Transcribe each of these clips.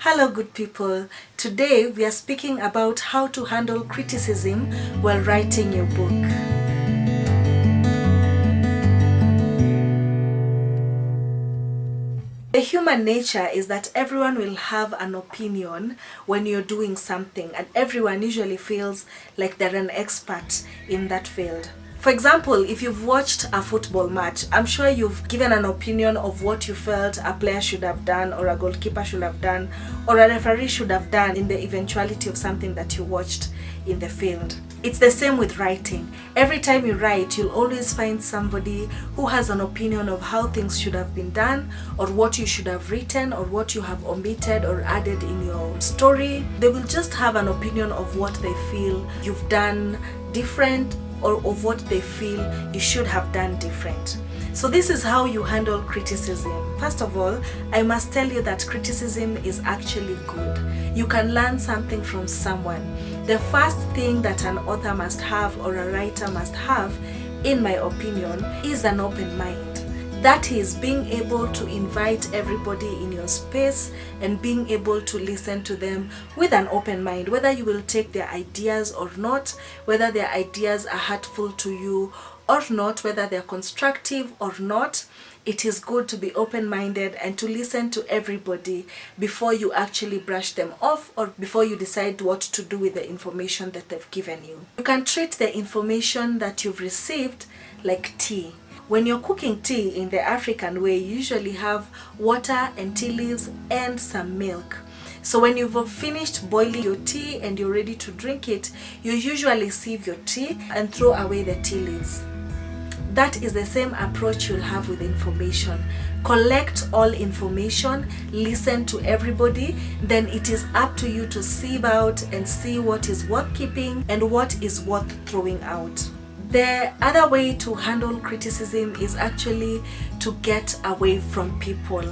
Hello good people, today we are speaking about how to handle criticism while writing your book. The human nature is that everyone will have an opinion when you're doing something, and everyone usually feels like they're an expert in that field. For example, if you've watched a football match, I'm sure you've given an opinion of what you felt a player should have done, or a goalkeeper should have done, or a referee should have done in the eventuality of something that you watched in the field. It's the same with writing. Every time you write, you'll always find somebody who has an opinion of how things should have been done, or what you should have written, or what you have omitted or added in your story. They will just have an opinion of what they feel you've done different, or of what they feel you should have done different. So this is how you handle criticism. First of all, I must tell you that criticism is actually good. You can learn something from someone. The first thing that an author must have, or a writer must have, in my opinion, is an open mind. That is being able to invite everybody in your space and being able to listen to them with an open mind, whether you will take their ideas or not, whether their ideas are hurtful to you or not, whether they're constructive or not. It is good to be open-minded and to listen to everybody before you actually brush them off, or before you decide what to do with the information that they've given you. You can treat the information that you've received like tea. When you're cooking tea in the African way, you usually have water and tea leaves and some milk. So when you've finished boiling your tea and you're ready to drink it, you usually sieve your tea and throw away the tea leaves. That is the same approach you'll have with information. Collect all information, listen to everybody, then it is up to you to sieve out and see what is worth keeping and what is worth throwing out. The other way to handle criticism is actually to get away from people.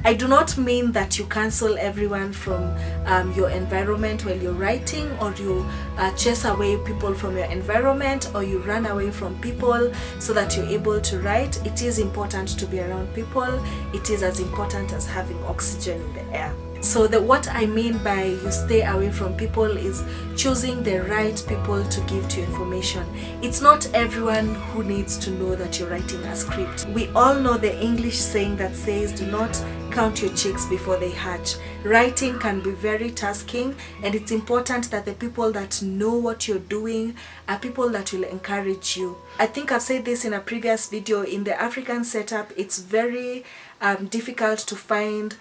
I do not mean that you cancel everyone from your environment while you're writing, or you chase away people from your environment, or you run away from people so that you're able to write. It is important to be around people. It is as important as having oxygen in the air. So what I mean by you stay away from people is choosing the right people to give to you information. It's not everyone who needs to know that you're writing a script. We all know the English saying that says, do not count your chicks before they hatch. Writing can be very tasking, and it's important that the people that know what you're doing are people that will encourage you. I think I've said this in a previous video. In the African setup, it's very difficult to find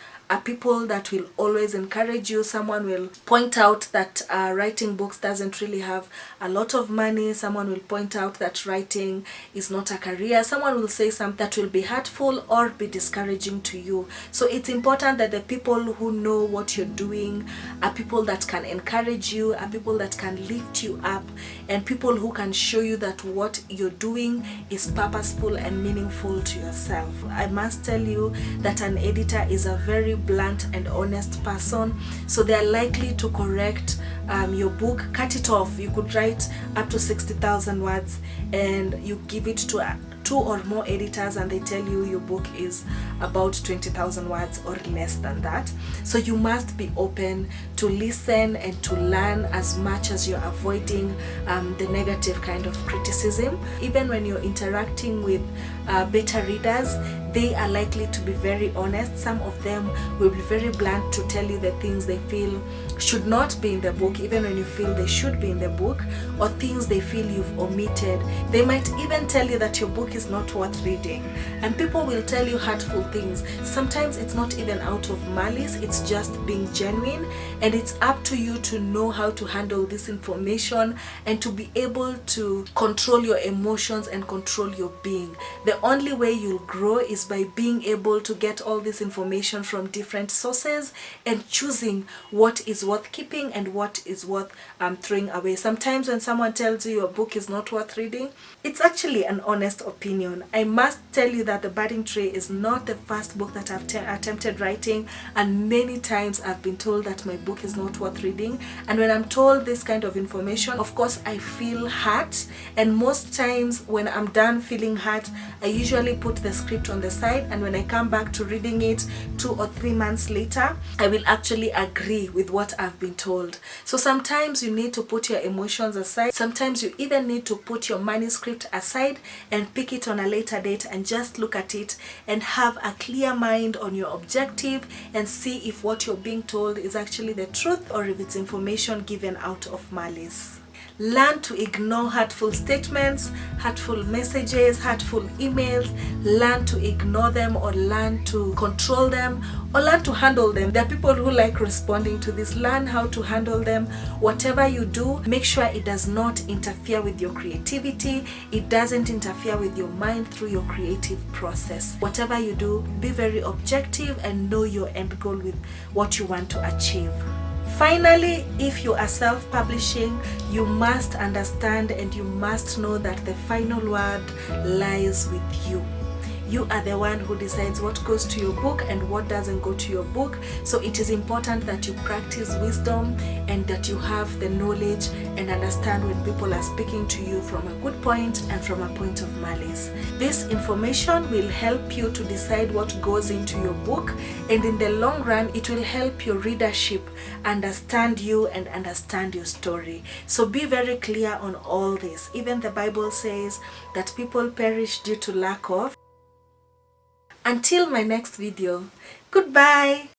people that will always encourage you. Someone will point out that writing books doesn't really have a lot of money. Someone will point out that writing is not a career. Someone will say something that will be hurtful or be discouraging to you. So it's important that the people who know what you're doing are people that can encourage you, are people that can lift you up, and people who can show you that what you're doing is purposeful and meaningful to yourself. I must tell you that an editor is a very blunt and honest person, so they are likely to correct your book, cut it off. You could write up to 60,000 words and you give it to 2 or more editors and they tell you your book is about 20,000 words or less than that. So you must be open to listen and to learn as much as you're avoiding the negative kind of criticism. Even when you're interacting with beta readers, they are likely to be very honest. Some of them will be very blunt to tell you the things they feel should not be in the book, even when you feel they should be in the book, or things they feel you've omitted. They might even tell you that your book is not worth reading, and people will tell you hurtful things. Sometimes it's not even out of malice, it's just being genuine, and it's up to you to know how to handle this information and to be able to control your emotions and control your being. The only way you'll grow is by being able to get all this information from different sources and choosing what is worth keeping and what is worth throwing away. Sometimes when someone tells you your book is not worth reading, it's actually an honest opinion. opinion. I must tell you that The Budding Tree is not the first book that I've attempted writing, and many times I've been told that my book is not worth reading. And when I'm told this kind of information, of course I feel hurt, and most times when I'm done feeling hurt, I usually put the script on the side, and when I come back to reading it 2 or 3 months later, I will actually agree with what I've been told. So sometimes you need to put your emotions aside. Sometimes you even need to put your manuscript aside and pick it on a later date and just look at it and have a clear mind on your objective and see if what you're being told is actually the truth or if it's information given out of malice. Learn to ignore hurtful statements, hurtful messages, hurtful emails. Learn to ignore them, or learn to control them, or learn to handle them. There are people who like responding to this. Learn how to handle them. Whatever you do, make sure it does not interfere with your creativity. It doesn't interfere with your mind through your creative process. Whatever you do, be very objective and know your end goal with what you want to achieve. Finally, if you are self-publishing, you must understand and you must know that the final word lies with you. You are the one who decides what goes to your book and what doesn't go to your book. So it is important that you practice wisdom and that you have the knowledge and understand when people are speaking to you from a good point and from a point of malice. This information will help you to decide what goes into your book, and in the long run it will help your readership understand you and understand your story. So be very clear on all this. Even the Bible says that people perish due to lack of. Until my next video, goodbye.